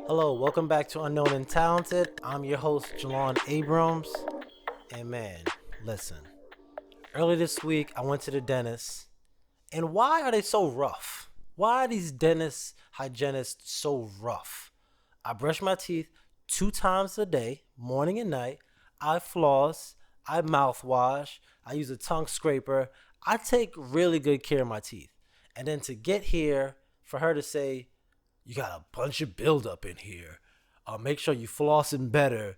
Hello, welcome back to Unknown and Talented. I'm your host, Jelan Abrams. And man, listen, earlier this week I went to the dentist. And why are they so rough? Why are these dentists, hygienists so rough? I brush my teeth 2 times a day, morning and night. I floss, I mouthwash, I use a tongue scraper. I take really good care of my teeth. And then to get here, for her to say, you got a bunch of buildup in here. Make sure you flossing better.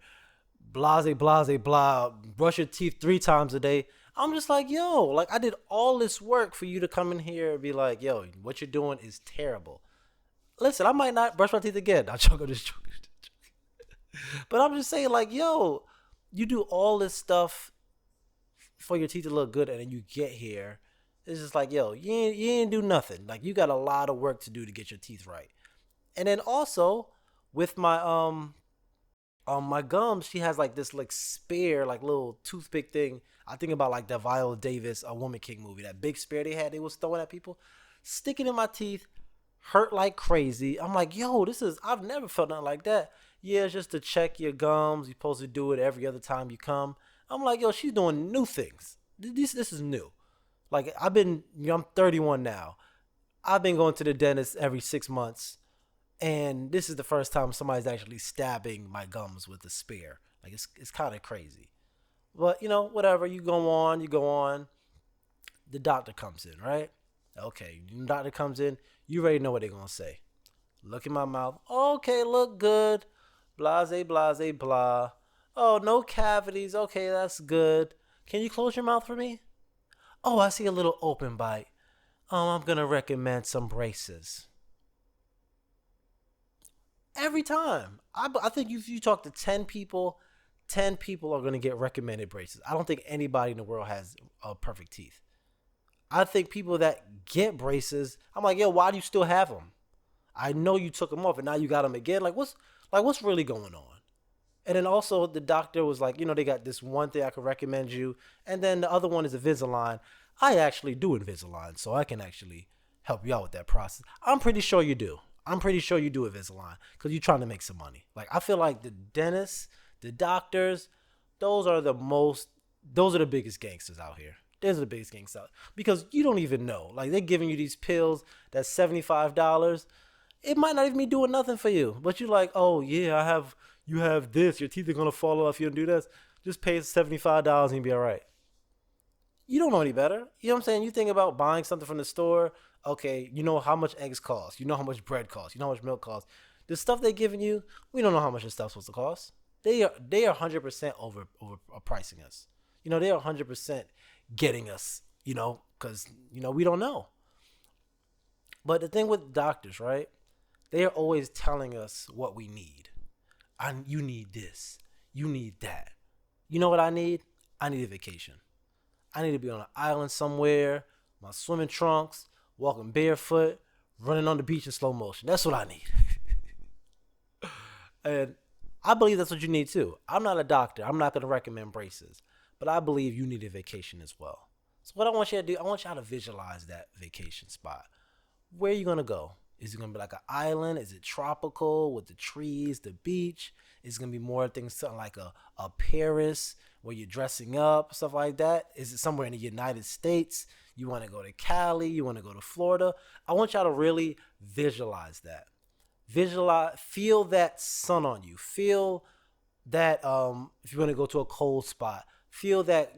Blase, blase, blah. Brush your teeth 3 times a day. I'm just like, yo, like I did all this work for you to come in here and be like, yo, what you're doing is terrible. Listen, I might not brush my teeth again. I'm joking, just joking. But I'm just saying, like, yo, you do all this stuff for your teeth to look good, and then you get here. It's just like, yo, you ain't do nothing. Like, you got a lot of work to do to get your teeth right. And then also with my gums, she has like this like spear, like little toothpick thing. I think about like that Viola Davis, a Woman King movie, that big spear they was throwing at people, sticking in my teeth, hurt like crazy. I'm like, yo, I've never felt nothing like that. Yeah, it's just to check your gums. You're supposed to do it every other time you come. I'm like, yo, she's doing new things. This is new. Like I'm 31 now. I've been going to the dentist every 6 months, and this is the first time somebody's actually stabbing my gums with a spear. Like it's kind of crazy. But whatever. You go on. The doctor comes in, right? Okay, the doctor comes in. You already know what they're gonna say. Look in my mouth. Okay, look good. Blase, blase, blah. Oh, no cavities. Okay, that's good. Can you close your mouth for me? Oh, I see a little open bite. I'm gonna recommend some braces. Every time. I think if you talk to 10 people, 10 people are going to get recommended braces. I don't think anybody in the world has perfect teeth. I think people that get braces, I'm like, yo, why do you still have them? I know you took them off and now you got them again. Like what's really going on? And then also the doctor was like, they got this one thing I could recommend you, and then the other one is Invisalign. I actually do Invisalign, so I can actually help you out with that process. I'm pretty sure you do. I'm pretty sure you do Invisalign because you're trying to make some money. Like I feel like the dentists, the doctors, those are the biggest gangsters out here. Those are the biggest gangsters out because you don't even know. Like they're giving you these pills that's $75. It might not even be doing nothing for you, but you're like, oh yeah, you have this. Your teeth are gonna fall off if you don't do this. Just pay $75 and you'll be all right. You don't know any better. You know what I'm saying? You think about buying something from the store. Okay, you know how much eggs cost. You know how much bread costs. You know how much milk costs. The stuff they're giving you, we don't know how much this stuff's supposed to cost. They are 100% over pricing us. They are 100% getting us. Because we don't know. But the thing with doctors, right? They are always telling us what we need. You need this. You need that. You know what I need? I need a vacation. I need to be on an island somewhere, my swimming trunks, walking barefoot, running on the beach in slow motion. That's what I need. And I believe that's what you need too. I'm not a doctor. I'm not going to recommend braces. But I believe you need a vacation as well. So what I want you to do, I want y'all to visualize that vacation spot. Where are you going to go? Is it going to be like an island? Is it tropical with the trees, the beach? Is it going to be more things, something like a Paris where you're dressing up, stuff like that? Is it somewhere in the United States? You want to go to Cali? You want to go to Florida? I want y'all to really visualize that. Visualize, feel that sun on you. Feel that if you want to go to a cold spot, feel that,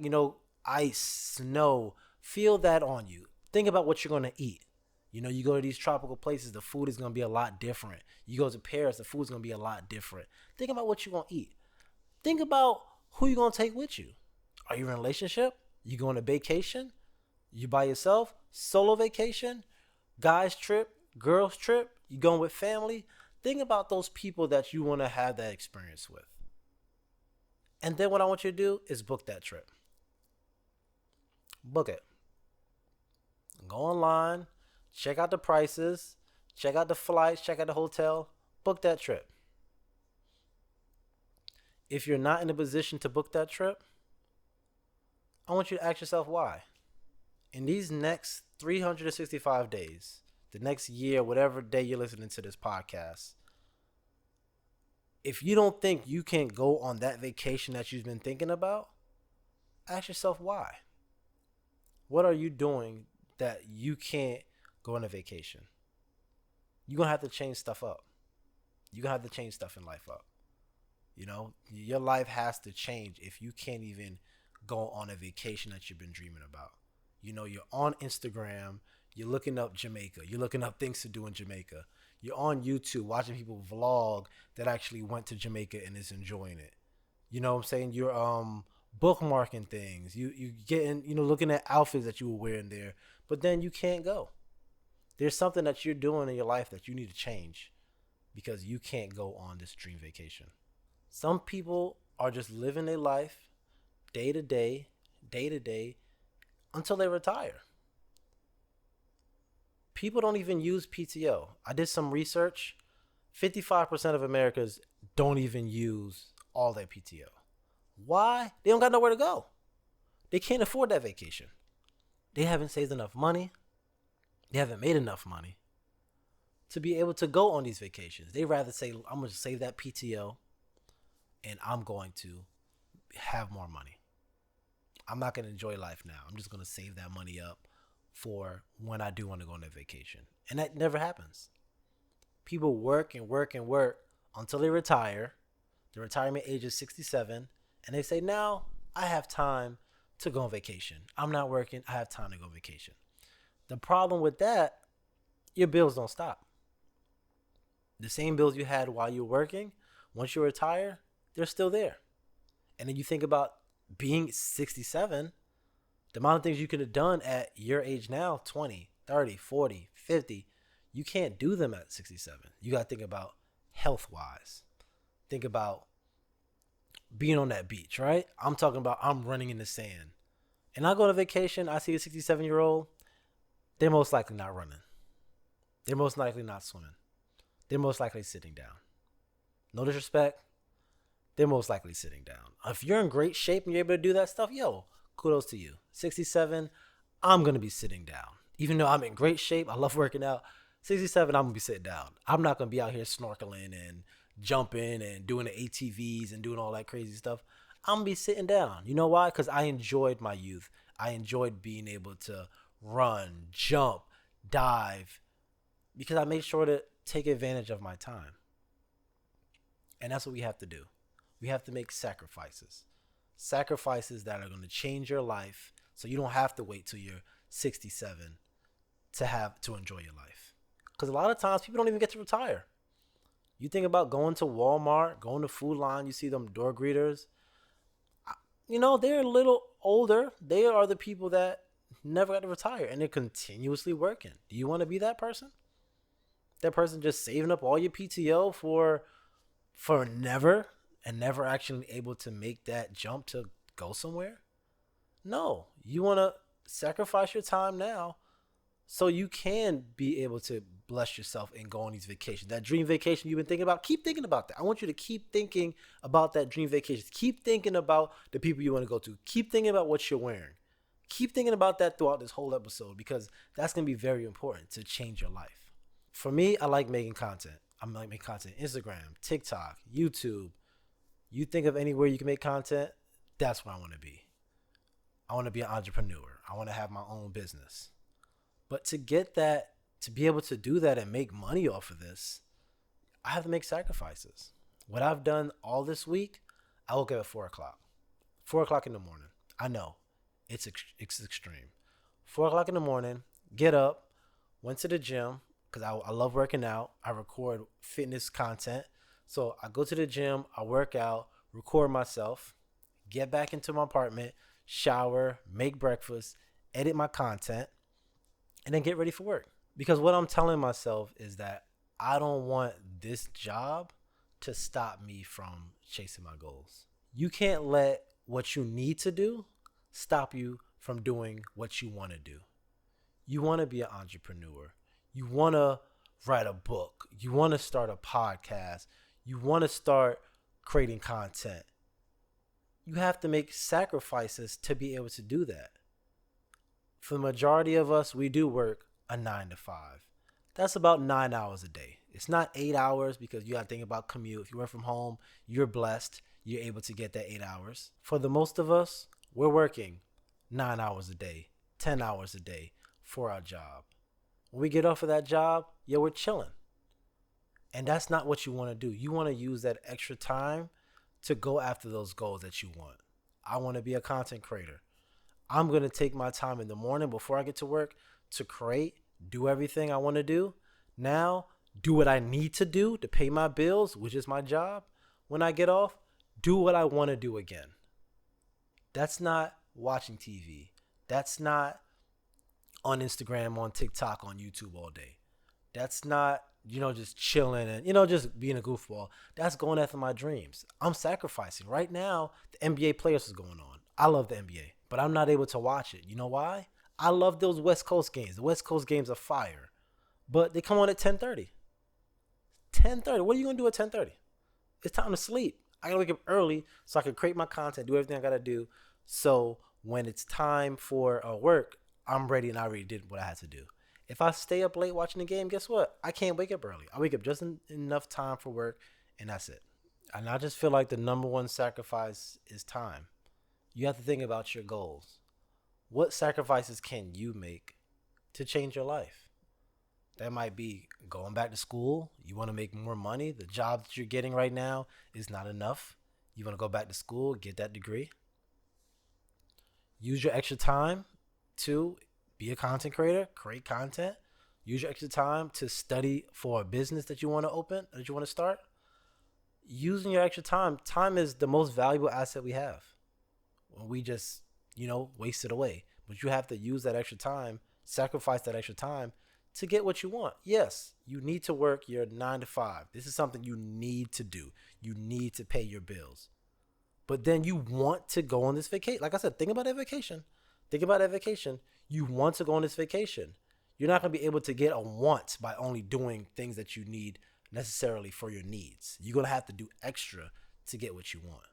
ice, snow, feel that on you. Think about what you're going to eat. You go to these tropical places, the food is going to be a lot different. You go to Paris, the food is going to be a lot different. Think about what you're going to eat. Think about who you're going to take with you. Are you in a relationship? You going on vacation? You by yourself? Solo vacation? Guys trip? Girls trip? You going with family? Think about those people that you want to have that experience with. And then what I want you to do is book that trip. Book it. Go online. Check out the prices, check out the flights, check out the hotel, book that trip. If you're not in a position to book that trip, I want you to ask yourself why. In these next 365 days, the next year, whatever day you're listening to this podcast, If you don't think you can go on that vacation that you've been thinking about, ask yourself why. What are you doing that you can't go on a vacation? You're going to have to change stuff up. You're going to have to change stuff in life up. Your life has to change if you can't even go on a vacation that you've been dreaming about. You're on Instagram, you're looking up Jamaica, you're looking up things to do in Jamaica. You're on YouTube watching people vlog that actually went to Jamaica and is enjoying it. You know what I'm saying? You're bookmarking things. You getting, looking at outfits that you were wearing there, but then you can't go. There's something that you're doing in your life that you need to change because you can't go on this dream vacation. Some people are just living their life day to day until they retire. People don't even use PTO. I did some research. 55% of Americans don't even use all their PTO. Why? They don't got nowhere to go. They can't afford that vacation. They haven't saved enough money. They haven't made enough money to be able to go on these vacations. They rather say, I'm going to save that PTO and I'm going to have more money. I'm not going to enjoy life now. I'm just going to save that money up for when I do want to go on a vacation. And that never happens. People work and work and work until they retire. The retirement age is 67. And they say, now I have time to go on vacation. I'm not working. I have time to go on vacation. The problem with that, your bills don't stop. The same bills you had while you were working, once you retire, they're still there. And then you think about being 67, the amount of things you could have done at your age now, 20, 30, 40, 50, you can't do them at 67. You got to think about health-wise. Think about being on that beach, right? I'm talking about I'm running in the sand. And I go on vacation, I see a 67-year-old, they're most likely not running. They're most likely not swimming. They're most likely sitting down. No disrespect, they're most likely sitting down. If you're in great shape and you're able to do that stuff, yo, kudos to you. 67, I'm going to be sitting down. Even though I'm in great shape, I love working out. 67, I'm going to be sitting down. I'm not going to be out here snorkeling and jumping and doing the ATVs and doing all that crazy stuff. I'm going to be sitting down. You know why? Because I enjoyed my youth. I enjoyed being able to run, jump, dive, because I made sure to take advantage of my time. And that's what we have to do. We have to make sacrifices. Sacrifices that are going to change your life so you don't have to wait till you're 67 to enjoy your life. Because a lot of times people don't even get to retire. You think about going to Walmart, going to Food Line, you see them door greeters. They're a little older. They are the people that never got to retire and they're continuously working. Do you want to be that person? That person just saving up all your PTO for never and never actually able to make that jump to go somewhere? No, you want to sacrifice your time now so you can be able to bless yourself and go on these vacations. That dream vacation you've been thinking about, keep thinking about that. I want you to keep thinking about that dream vacation. Keep thinking about the people you want to go to. Keep thinking about what you're wearing. Keep thinking about that throughout this whole episode because that's going to be very important to change your life. For me, I like making content. I like making content. Instagram, TikTok, YouTube. You think of anywhere you can make content, that's where I want to be. I want to be an entrepreneur. I want to have my own business. But to get that, to be able to do that and make money off of this, I have to make sacrifices. What I've done all this week, I woke up at 4 o'clock. 4 o'clock in the morning. I know, it's extreme. 4 o'clock in the morning, get up, went to the gym, because I love working out. I record fitness content. So I go to the gym, I work out, record myself, get back into my apartment, shower, make breakfast, edit my content, and then get ready for work. Because what I'm telling myself is that I don't want this job to stop me from chasing my goals. You can't let what you need to do stop you from doing what you want to do. You want to be an entrepreneur. You want to write a book. You want to start a podcast. You want to start creating content. You have to make sacrifices to be able to do that. For the majority of us, we do work a 9 to 5. That's about 9 hours a day. It's not 8 hours because you got to think about commute. If you work from home, you're blessed. You're able to get that 8 hours. For the most of us, we're working 9 hours a day, 10 hours a day for our job. When we get off of that job, yeah, we're chilling. And that's not what you want to do. You want to use that extra time to go after those goals that you want. I want to be a content creator. I'm going to take my time in the morning before I get to work to create, do everything I want to do. Now, do what I need to do to pay my bills, which is my job. When I get off, do what I want to do again. That's not watching TV. That's not on Instagram, on TikTok, on YouTube all day. That's not, just chilling and, just being a goofball. That's going after my dreams. I'm sacrificing. Right now, the NBA playoffs is going on. I love the NBA, but I'm not able to watch it. You know why? I love those West Coast games. The West Coast games are fire, but they come on at 10:30. 10:30. What are you going to do at 10:30? It's time to sleep. I got to wake up early so I can create my content, do everything I got to do. So when it's time for work, I'm ready and I already did what I had to do. If I stay up late watching the game, guess what? I can't wake up early. I wake up just enough time for work, and that's it. And I just feel like the number one sacrifice is time. You have to think about your goals. What sacrifices can you make to change your life? That might be going back to school. You want to make more money. The job that you're getting right now is not enough. You want to go back to school, get that degree. Use your extra time to be a content creator, create content. Use your extra time to study for a business that you want to open, that you want to start. Using your extra time is the most valuable asset we have. When we just, waste it away. But you have to use that extra time, sacrifice that extra time to get what you want. Yes, you need to work your 9 to 5. This is something you need to do. You need to pay your bills. But then you want to go on this vacation. Like I said, think about that vacation. Think about that vacation. You want to go on this vacation. You're not going to be able to get a want by only doing things that you need necessarily for your needs. You're going to have to do extra to get what you want.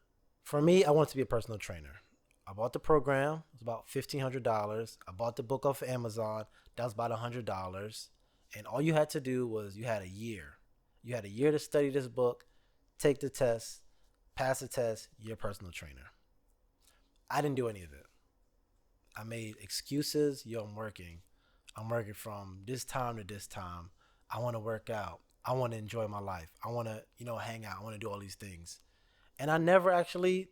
For me, I want to be a personal trainer. I bought the program. It was about $1,500. I bought the book off of Amazon. That was about $100. And all you had to do was you had a year. You had a year to study this book, take the test, pass the test, you're a personal trainer. I didn't do any of it. I made excuses. I'm working. I'm working from this time to this time. I want to work out. I want to enjoy my life. I want to, hang out. I want to do all these things. And I never actually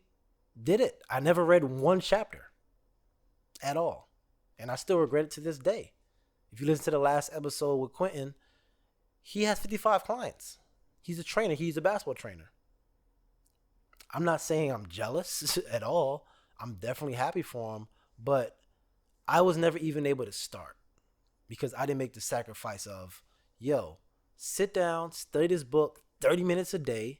did it. I never read one chapter at all. And I still regret it to this day. If you listen to the last episode with Quentin, he has 55 clients. He's a trainer. He's a basketball trainer. I'm not saying I'm jealous at all. I'm definitely happy for him. But I was never even able to start because I didn't make the sacrifice of, sit down, study this book 30 minutes a day,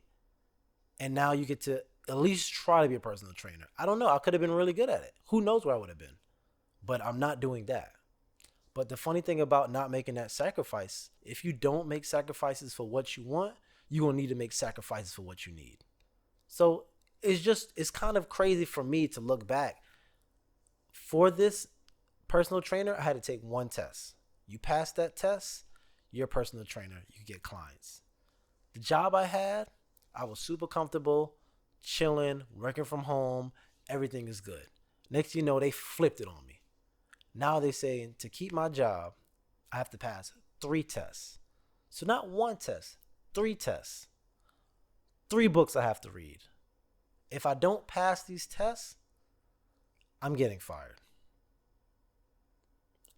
and now you get to at least try to be a personal trainer. I don't know. I could have been really good at it. Who knows where I would have been? But I'm not doing that. But the funny thing about not making that sacrifice, if you don't make sacrifices for what you want, you're going to need to make sacrifices for what you need. So it's kind of crazy for me to look back. For this personal trainer, I had to take one test. You pass that test, you're a personal trainer. You get clients. The job I had, I was super comfortable, chilling, working from home. Everything is good. Next thing you know, they flipped it on me. Now they say to keep my job, I have to pass 3 tests. So not one test, 3 tests. 3 books I have to read. If I don't pass these tests, I'm getting fired.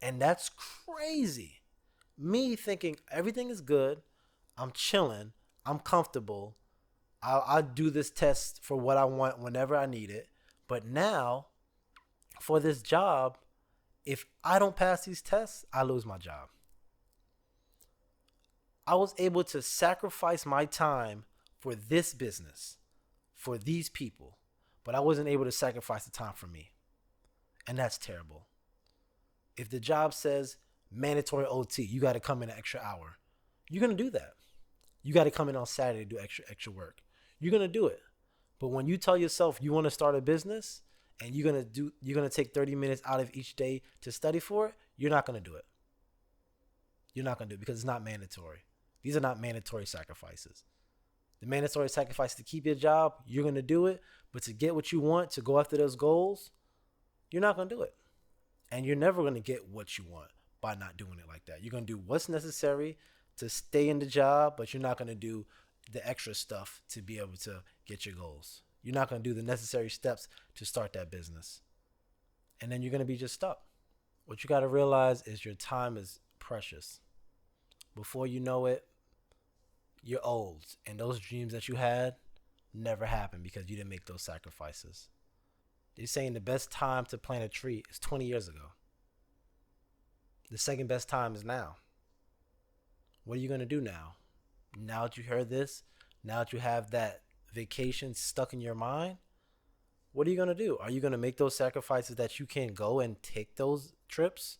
And that's crazy. Me thinking everything is good. I'm chilling. I'm comfortable. I'll do this test for what I want whenever I need it. But now, for this job, if I don't pass these tests, I lose my job. I was able to sacrifice my time for this business, for these people, but I wasn't able to sacrifice the time for me. And that's terrible. If the job says mandatory OT, you got to come in an extra hour, you're going to do that. You got to come in on Saturday to do extra work. You're going to do it. But when you tell yourself you want to start a business and you're going to take 30 minutes out of each day to study for it, you're not going to do it. You're not going to do it because it's not mandatory. These are not mandatory sacrifices. The mandatory sacrifice to keep your job, you're going to do it. But to get what you want, to go after those goals, you're not going to do it. And you're never going to get what you want by not doing it like that. You're going to do what's necessary to stay in the job, but you're not going to do the extra stuff to be able to get your goals. You're not going to do the necessary steps to start that business. And then you're going to be just stuck. What you got to realize is your time is precious. Before you know it, you're old. And those dreams that you had never happened because you didn't make those sacrifices. They're saying the best time to plant a tree is 20 years ago. The second best time is now. What are you going to do now? Now that you heard this, now that you have that vacation stuck in your mind, what are you going to do? Are you going to make those sacrifices that you can go and take those trips?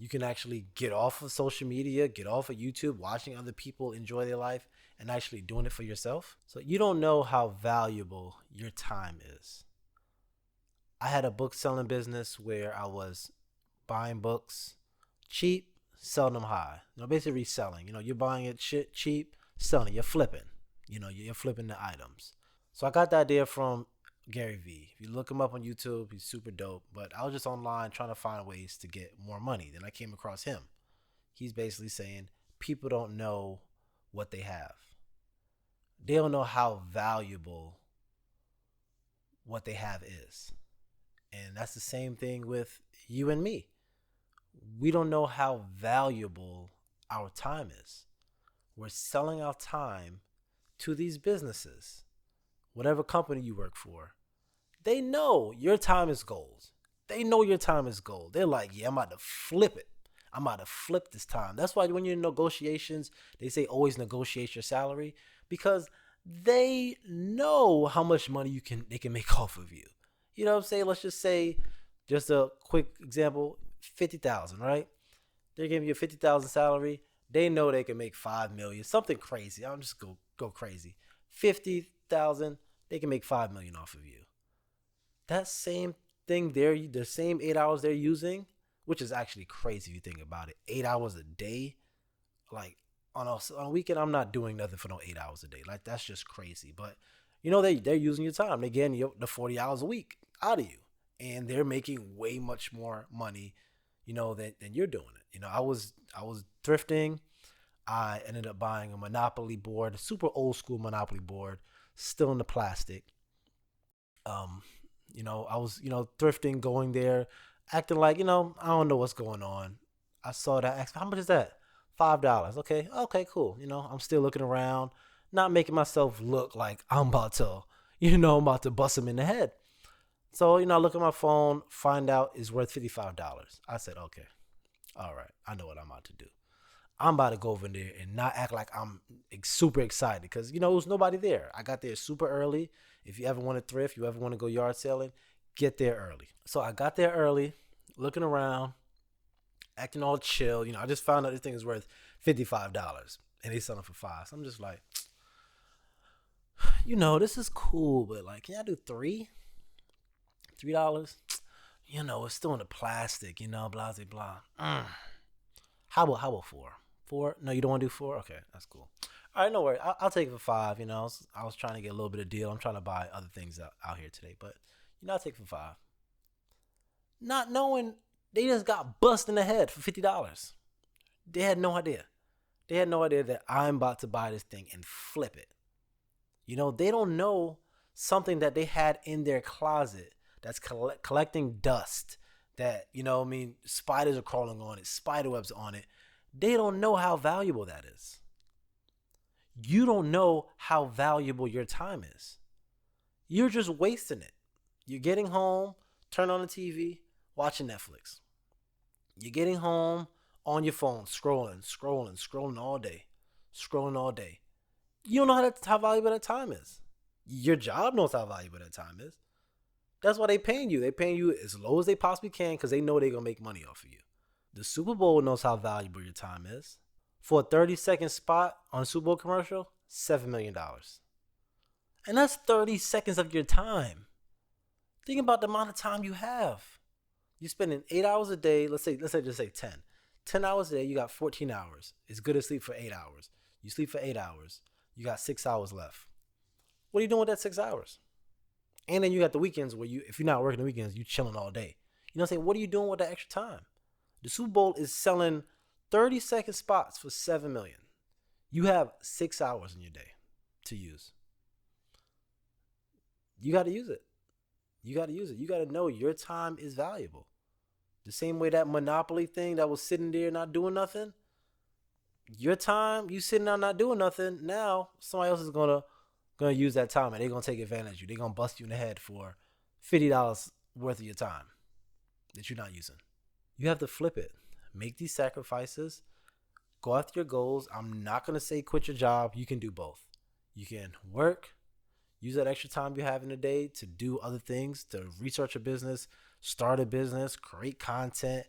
You can actually get off of social media, get off of YouTube, watching other people enjoy their life and actually doing it for yourself. So you don't know how valuable your time is. I had a book selling business where I was buying books cheap, selling them high. Basically reselling. You're buying it shit cheap, selling it. You're flipping. You're flipping the items. So I got the idea from Gary Vee. If you look him up on YouTube, he's super dope. But I was just online trying to find ways to get more money. Then I came across him. He's basically saying people don't know what they have. They don't know how valuable what they have is. And that's the same thing with you and me. We don't know how valuable our time is. We're selling our time to these businesses. Whatever company you work for, they know your time is gold. They know your time is gold. They're like, yeah, I'm about to flip it. I'm about to flip this time. That's why when you're in negotiations, they say always negotiate your salary because they know how much money they can make off of you. You know what I'm saying? Let's just say, just a quick example, $50,000, right? They're giving you a $50,000 salary. They know they can make $5 million, something crazy. I'm just go crazy. $50,000, they can make $5 million off of you. That same thing the same 8 hours they're using, which is actually crazy if you think about it. 8 hours a day, like on a weekend, I'm not doing nothing for no 8 hours a day. Like that's just crazy. But they're using your time. They're getting the 40 hours a week out of you, and they're making way much more money, than you're doing it. I was thrifting. I ended up buying a Monopoly board, a super old school Monopoly board, still in the plastic. I was, thrifting, going there, acting like, I don't know what's going on. I saw that, asked, how much is that? $5. Okay, cool. I'm still looking around, not making myself look like I'm about to bust him in the head. So, I look at my phone, find out it's worth $55. I said, okay, all right, I know what I'm about to do. I'm about to go over there and not act like I'm super excited because, there was nobody there. I got there super early. If you ever want to thrift, you ever want to go yard selling, get there early. So I got there early, looking around, acting all chill. I just found out this thing is worth $55 and they selling for $5. So I'm just like, this is cool, but like, can I do $3? It's still in the plastic, blah, blah, blah. How about 4? 4? No, you don't want to do 4? Okay, that's cool. All right, no worries. I'll take it for 5. I was trying to get a little bit of deal. I'm trying to buy other things out here today, but I'll take it for 5. Not knowing they just got bust in the head for $50. They had no idea. They had no idea that I'm about to buy this thing and flip it. They don't know something that they had in their closet that's collecting dust. That, spiders are crawling on it, spider webs on it. They don't know how valuable that is. You don't know how valuable your time is. You're just wasting it. You're getting home, turn on the TV, watching Netflix. You're getting home on your phone, scrolling all day. You don't know how valuable that time is. Your job knows how valuable that time is. That's why they're paying you. They're paying you as low as they possibly can because they know they're going to make money off of you. The Super Bowl knows how valuable your time is. For a 30-second spot on a Super Bowl commercial, $7 million. And that's 30 seconds of your time. Think about the amount of time you have. You're spending 8 hours a day. Let's say 10. 10 hours a day, you got 14 hours. It's good to sleep for 8 hours. You sleep for 8 hours. You got 6 hours left. What are you doing with that 6 hours? And then you got the weekends where if you're not working the weekends, you chilling all day. You know what I'm saying? What are you doing with that extra time? The Super Bowl is selling 30-second spots for $7 million. You have 6 hours in your day to use. You got to use it. You got to use it. You got to know your time is valuable. The same way that Monopoly thing that was sitting there not doing nothing. Your time, you sitting down not doing nothing. Now somebody else is gonna use that time and they're gonna take advantage of you. They're gonna bust you in the head for $50 worth of your time that you're not using. You have to flip it. Make these sacrifices. Go after your goals. I'm not gonna say quit your job. You can do both. You can work. Use that extra time you have in the day to do other things, to research a business, start a business, create content,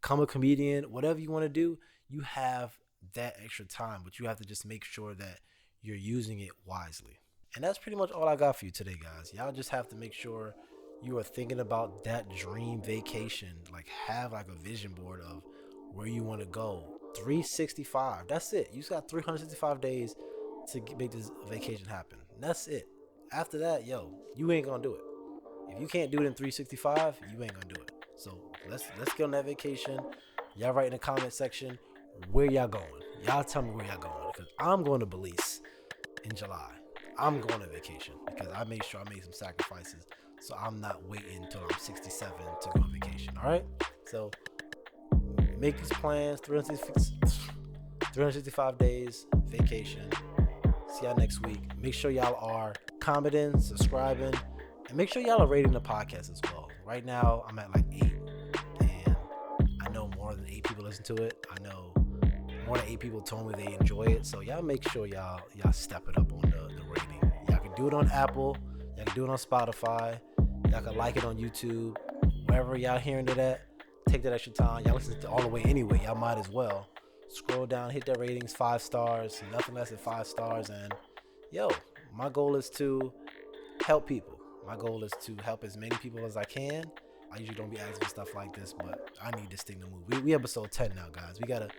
become a comedian, whatever you want to do. You have that extra time, but you have to just make sure that you're using it wisely. And that's pretty much all I got for you today, guys. Y'all just have to make sure you are thinking about that dream vacation. Like, have like a vision board of where you want to go. 365. That's it. You just got 365 days to make this vacation happen. That's it. After that, you ain't gonna do it. If you can't do it in 365, you ain't gonna do it. So let's get on that vacation. Y'all write in the comment section where y'all going. Y'all tell me where y'all going, because I'm going to Belize in July. I'm going on vacation because I made sure I made some sacrifices, so I'm not waiting until I'm 67 to go on vacation. All right. So make these plans. 365 days vacation. See y'all next week. Make sure y'all are commenting, subscribing, and make sure y'all are rating the podcast as well. Right now, I'm at like 8, and I know more than 8 people listen to it. I know more than 8 people told me they enjoy it. So y'all make sure y'all step it up on the rating. Y'all can do it on Apple. Y'all can do it on Spotify. Y'all can like it on YouTube. Wherever y'all hearing it at, take that extra time. Y'all listen to it all the way anyway. Y'all might as well. Scroll down, hit that ratings, 5 stars, nothing less than 5 stars. And my goal is to help people. My goal is to help as many people as I can. I usually don't be asking stuff like this, but I need this thing to move. We episode 10 now, guys. We gotta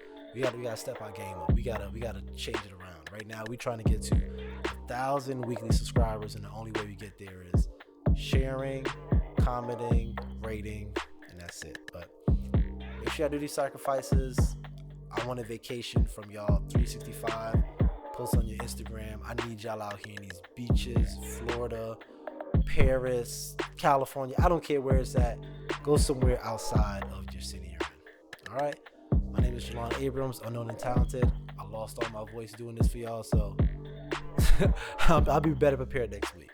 step our game up. We gotta change it around. Right now, we trying to get to 1,000 weekly subscribers, and the only way we get there is sharing, commenting, rating, and that's it. But make sure y'all do these sacrifices. I want a vacation from y'all. 365. Post on your Instagram. I need y'all out here in these beaches, Florida, Paris, California. I don't care where it's at. Go somewhere outside of your city you're in. All right. My name is Jelan Abrams, unknown and talented. I lost all my voice doing this for y'all, so I'll be better prepared next week.